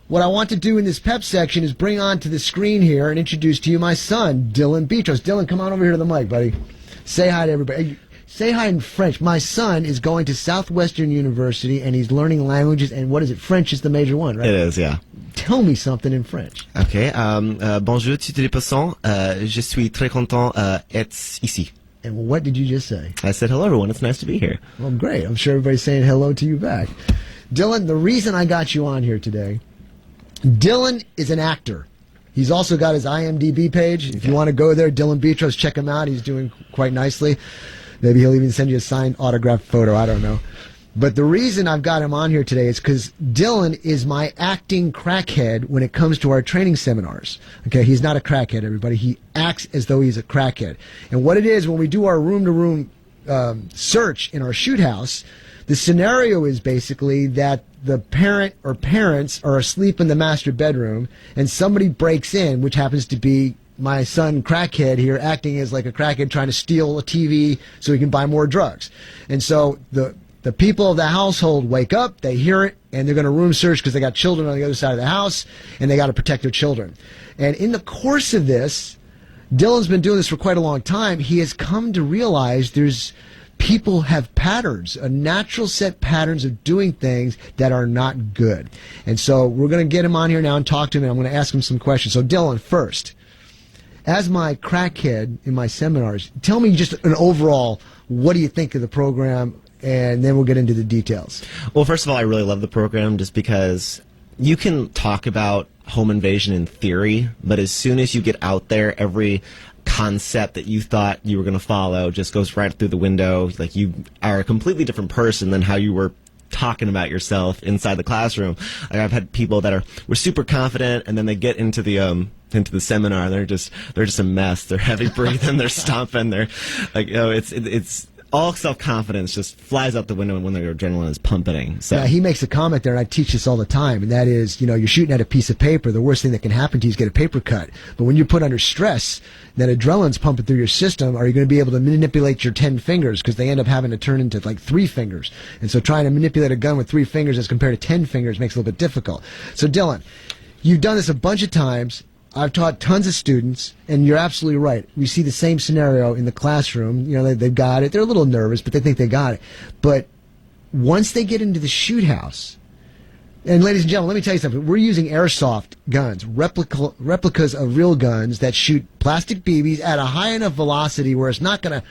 what I want to do in this pep section is bring onto the screen here and introduce to you my son, Dylan Beatros. Dylan, come on over here to the mic, buddy. Say hi to everybody. Say hi in French. My son is going to Southwestern University, and he's learning languages, and what is it? French is the major one, right? It is, yeah. Tell me something in French. Okay. Bonjour, toutes les personnes. Je suis très content d'être ici. And what did you just say? I said, hello, everyone. It's nice to be here. Well, great. I'm sure everybody's saying hello to you back. Dylan, the reason I got you on here today, Dylan is an actor. He's also got his IMDb page. If you want to go there, Dylan Beatros, check him out. He's doing quite nicely. Maybe he'll even send you a signed autographed photo. I don't know. But the reason I've got him on here today is because Dylan is my acting crackhead when it comes to our training seminars. Okay, he's not a crackhead, everybody. He acts as though he's a crackhead. And what it is, when we do our room-to-room search in our shoot house, the scenario is basically that the parent or parents are asleep in the master bedroom and somebody breaks in, which happens to be my son crackhead here, acting as like a crackhead trying to steal a TV so he can buy more drugs. And so the people of the household wake up, they hear it, and they're going to room search because they got children on the other side of the house, and they got to protect their children. And in the course of this, Dylan's been doing this for quite a long time. He has come to realize people have patterns, a natural set patterns of doing things that are not good. And so we're going to get him on here now and talk to him, and I'm going to ask him some questions. So Dylan, first, as my crackhead in my seminars, tell me just an overall, what do you think of the program, and then we'll get into the details. Well, first of all, I really love the program just because you can talk about home invasion in theory, but as soon as you get out there, every concept that you thought you were going to follow just goes right through the window. Like, you are a completely different person than how you were talking about yourself inside the classroom. Like, I've had people that were super confident, and then they get into the seminar, and they're just a mess. They're heavy breathing, they're stomping, they're like, it's all self-confidence just flies out the window when their adrenaline is pumping. So. Yeah, he makes a comment there, and I teach this all the time, and that is, you're shooting at a piece of paper. The worst thing that can happen to you is get a paper cut. But when you're put under stress, that adrenaline's pumping through your system, are you going to be able to manipulate your 10 fingers? Because they end up having to turn into like 3 fingers. And so trying to manipulate a gun with 3 fingers as compared to 10 fingers makes it a little bit difficult. So Dylan, you've done this a bunch of times. I've taught tons of students, and you're absolutely right. We see the same scenario in the classroom. They've got it. They're a little nervous, but they think they got it. But once they get into the shoot house, and ladies and gentlemen, let me tell you something. We're using airsoft guns, replicas of real guns that shoot plastic BBs at a high enough velocity where it's not going to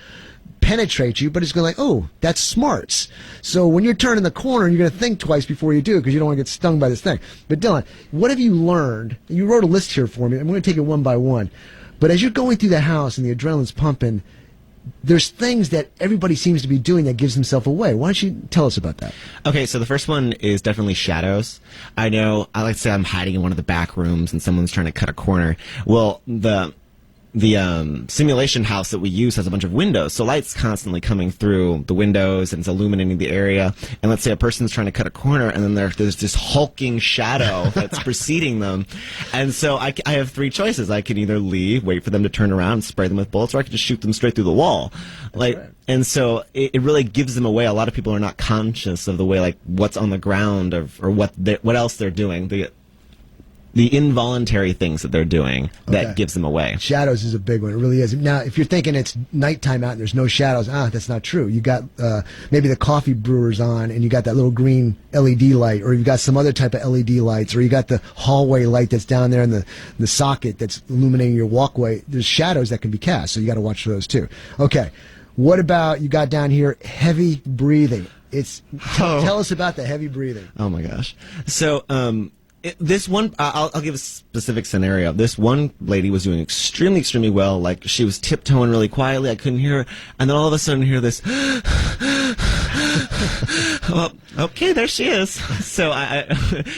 penetrate you, but it's going to oh, that's smarts. So when you're turning the corner, you're going to think twice before you do because you don't want to get stung by this thing. But Dylan, what have you learned? You wrote a list here for me. I'm going to take it one by one. But as you're going through the house and the adrenaline's pumping, there's things that everybody seems to be doing that gives himself away. Why don't you tell us about that? Okay, so the first one is definitely shadows. I like to say I'm hiding in one of the back rooms and someone's trying to cut a corner. Well, the simulation house that we use has a bunch of windows, so light's constantly coming through the windows and it's illuminating the area. And let's say a person's trying to cut a corner, and then there's this hulking shadow that's preceding them. And so I have 3 choices. I can either leave, wait for them to turn around, and spray them with bullets, or I could just shoot them straight through the wall. Right. And so it really gives them away. A lot of people are not conscious of the way, like, what's on the ground or what else they're doing. The involuntary things that they're doing that gives them away. Shadows is a big one. It really is. Now, if you're thinking it's nighttime out and there's no shadows, that's not true. You got maybe the coffee brewer's on, and you got that little green LED light, or you got some other type of LED lights, or you got the hallway light that's down there in the socket that's illuminating your walkway. There's shadows that can be cast, so you got to watch for those too. Okay. What about, you got down here, heavy breathing? Tell us about the heavy breathing. Oh my gosh. So, this one, I'll give a specific scenario. This one lady was doing extremely, extremely well. Like, she was tiptoeing really quietly. I couldn't hear her. And then all of a sudden, I hear this. Well, okay, there she is. So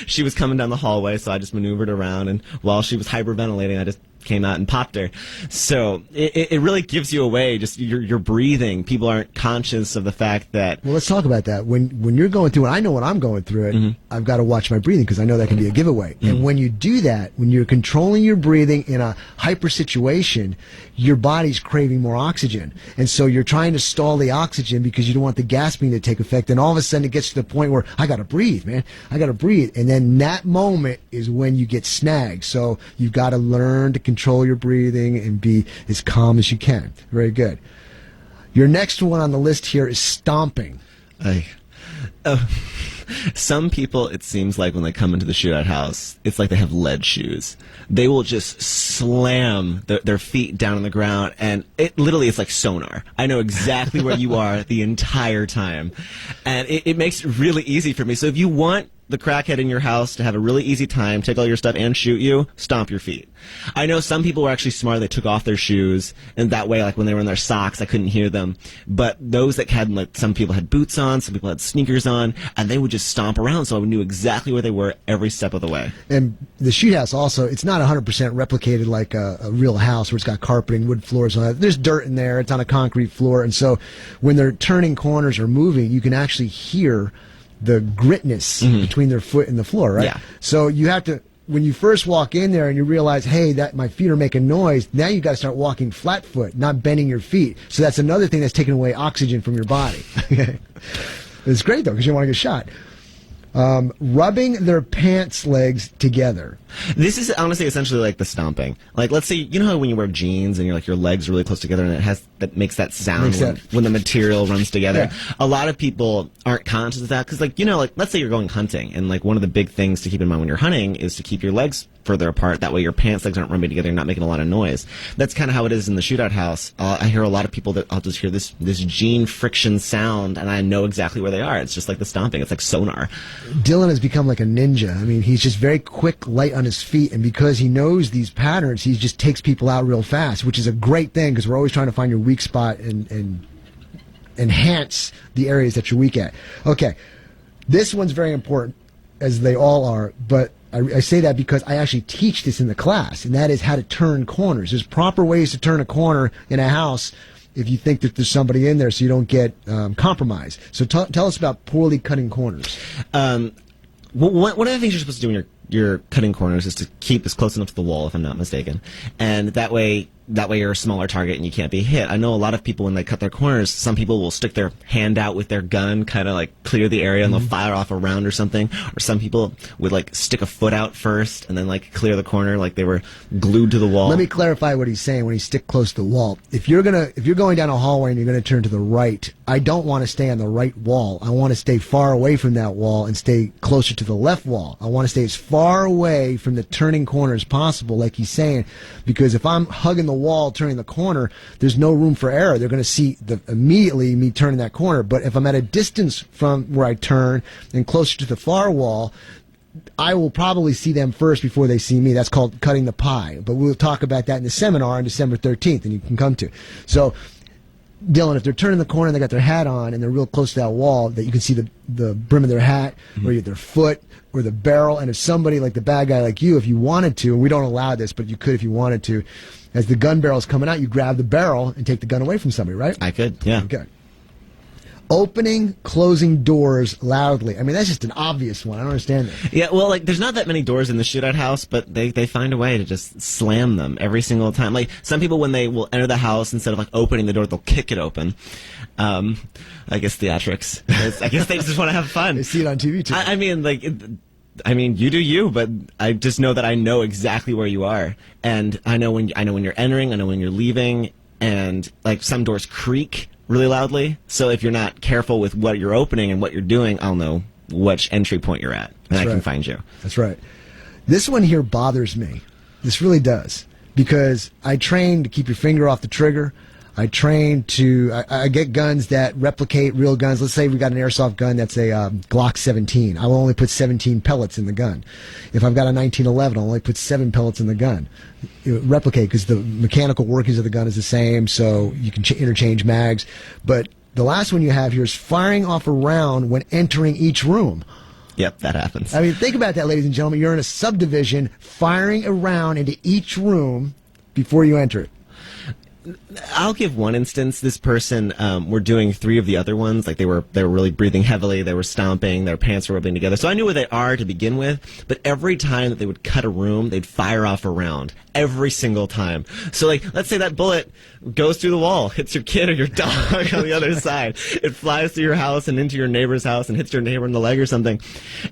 she was coming down the hallway, so I just maneuvered around. And while she was hyperventilating, I just came out and popped her. So it really gives you away. Just your breathing. People aren't conscious of the fact that. Well, let's talk about that. When you're going through it, I know when I'm going through it, I've got to watch my breathing because I know that can be a giveaway. And when you do that, when you're controlling your breathing in a hyper situation, your body's craving more oxygen. And so you're trying to stall the oxygen because you don't want the gasping to take effect. And all of a sudden it gets to the point where I got to breathe, man. I got to breathe. And then that moment is when you get snagged. So you've got to learn to control your breathing and be as calm as you can. Very good. Your next one on the list here is stomping. Some people, it seems like when they come into the shootout house, it's like they have lead shoes. They will just slam their feet down on the ground, and it literally is like sonar. I know exactly where you are the entire time, and it makes it really easy for me. So if you want the crackhead in your house to have a really easy time, take all your stuff and shoot you, stomp your feet. I know some people were actually smart. They took off their shoes, and that way, like when they were in their socks, I couldn't hear them. But those that had, like, some people had boots on, some people had sneakers on, and they would just stomp around, so I knew exactly where they were every step of the way. And the shoot house also, it's not 100% replicated like a real house where it's got carpeting, wood floors on it. There's dirt in there. It's on a concrete floor. And so when they're turning corners or moving, you can actually hear the gritness between their foot and the floor, right? Yeah. So you have to, when you first walk in there and you realize, hey, that my feet are making noise, now you got to start walking flat foot, not bending your feet. So that's another thing that's taking away oxygen from your body. It's great, though, because you don't want to get shot. Rubbing their pants legs together. This is honestly essentially like the stomping. Like, let's say, you know how when you wear jeans and your legs are really close together and that makes that sound when the material runs together. Yeah. A lot of people aren't conscious of that because, like, let's say you're going hunting, and like one of the big things to keep in mind when you're hunting is to keep your legs further apart. That way your pants legs aren't rubbing together and not making a lot of noise. That's kind of how it is in the shootout house. I hear a lot of people that I'll just hear this jean friction sound, and I know exactly where they are. It's just like the stomping. It's like sonar. Dylan has become like a ninja. I mean, he's just very quick, light on his feet, and because he knows these patterns, he just takes people out real fast, which is a great thing because we're always trying to find your weak spot and enhance the areas that you're weak at. Okay, this one's very important, as they all are, but I say that because I actually teach this in the class, and that is how to turn corners. There's proper ways to turn a corner in a house if you think that there's somebody in there so you don't get compromised. So tell us about poorly cutting corners. One of the things you're supposed to do when you're cutting corners is to keep as close enough to the wall, if I'm not mistaken. And that way you're a smaller target and you can't be hit. I know a lot of people, when they cut their corners, some people will stick their hand out with their gun, kind of like clear the area, and they'll fire off a round or something. Or some people would like stick a foot out first and then like clear the corner like they were glued to the wall. Let me clarify what he's saying when he stick close to the wall. If you're going down a hallway and you're going to turn to the right, I don't want to stay on the right wall. I want to stay far away from that wall and stay closer to the left wall. I want to stay as far away from the turning corner as possible, like he's saying, because if I'm hugging the wall turning the corner, there's no room for error. They're going to see immediately me turning that corner. But if I'm at a distance from where I turn and closer to the far wall, I will probably see them first before they see me. That's called cutting the pie. But we'll talk about that in the seminar on December 13th, and you can come to. So, Dylan, if they're turning the corner and they got their hat on and they're real close to that wall, that you can see the brim of their hat or their foot or the barrel, and if somebody like the bad guy like you, if you wanted to, and we don't allow this, but you could if you wanted to, as the gun barrel's coming out, you grab the barrel and take the gun away from somebody, right? I could, yeah. Okay. Opening, closing doors loudly. I mean, that's just an obvious one. I don't understand that. Yeah, well, like, there's not that many doors in the shootout house, but they find a way to just slam them every single time. Like, some people, when they will enter the house, instead of, like, opening the door, they'll kick it open. I guess theatrics. I guess they just want to have fun. They see it on TV, too. I mean, you do you, but I just know that I know exactly where you are. And I know when you're entering, I know when you're leaving, and, like, some doors creak really loudly. So if you're not careful with what you're opening and what you're doing, I'll know which entry point you're at, and I can find you. That's right. This one here bothers me. This really does. Because I train to keep your finger off the trigger. I train to, I get guns that replicate real guns. Let's say we got an airsoft gun that's a Glock 17. I will only put 17 pellets in the gun. If I've got a 1911, I'll only put 7 pellets in the gun. Replicate, because the mechanical workings of the gun is the same, so you can interchange mags. But the last one you have here is firing off a round when entering each room. Yep, that happens. I mean, think about that, ladies and gentlemen. You're in a subdivision, firing a round into each room before you enter it? I'll give one instance. This person were doing 3 of the other ones. Like they were really breathing heavily. They were stomping. Their pants were rubbing together. So I knew where they are to begin with. But every time that they would cut a room, they'd fire off a round. Every single time. So like, let's say that bullet goes through the wall, hits your kid or your dog on the other side. It flies through your house and into your neighbor's house and hits your neighbor in the leg or something.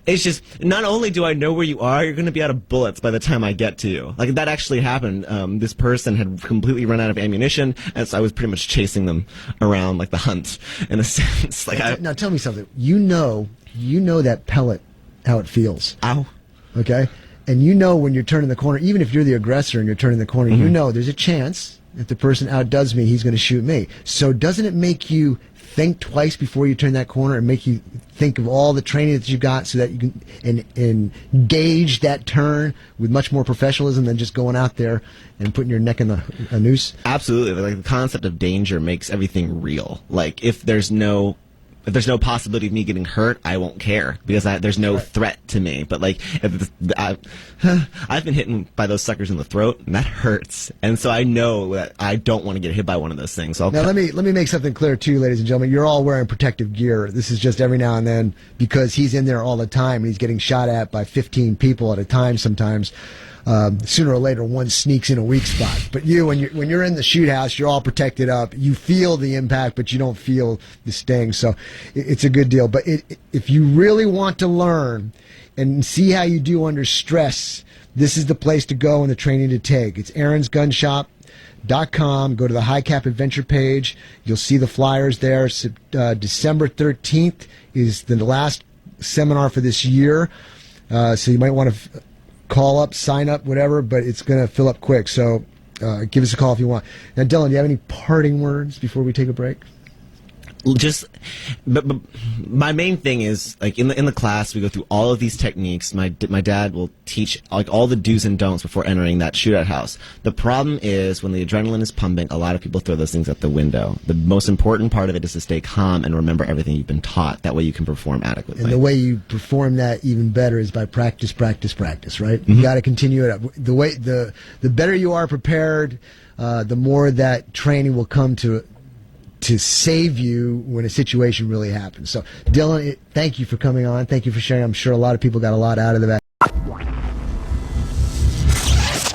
It's just, not only do I know where you are, you're going to be out of bullets by the time I get to you. Like that actually happened. This person had completely run out of ammunition, and so I was pretty much chasing them around like the hunt in a sense. Like Now tell me something. You know that pellet, how it feels. Ow. Okay? And you know when you're turning the corner, even if you're the aggressor and you're turning the corner, you know there's a chance if the person outdoes me, he's going to shoot me. So doesn't it make you think twice before you turn that corner and make you think of all the training that you got so that you can engage that turn with much more professionalism than just going out there and putting your neck in a noose? Absolutely. Like the concept of danger makes everything real. Like if there's no possibility of me getting hurt, I won't care because there's no threat to me. But like, I've been hit by those suckers in the throat, and that hurts. And so I know that I don't want to get hit by one of those things. So now let me make something clear too, ladies and gentlemen. You're all wearing protective gear. This is just every now and then because he's in there all the time. And he's getting shot at by 15 people at a time sometimes. Sooner or later, one sneaks in a weak spot. But when you're in the shoot house, you're all protected up. You feel the impact, but you don't feel the sting. So it's a good deal. But if you really want to learn and see how you do under stress, this is the place to go and the training to take. It's aaronsgunshop.com. Go to the High Cap Adventure page. You'll see the flyers there. December 13th is the last seminar for this year. So you might want to call up, sign up, whatever, but it's going to fill up quick. So give us a call if you want. Now, Dylan, do you have any parting words before we take a break? But my main thing is like in the class we go through all of these techniques. My dad will teach like all the do's and don'ts before entering that shootout house. The problem is when the adrenaline is pumping, a lot of people throw those things out the window. The most important part of it is to stay calm and remember everything you've been taught. That way you can perform adequately. And the way you perform that even better is by practice, right? You got to continue it up. The better you are prepared, the more that training will come to save you when a situation really happens. So, Dylan, thank you for coming on. Thank you for sharing. I'm sure a lot of people got a lot out of that.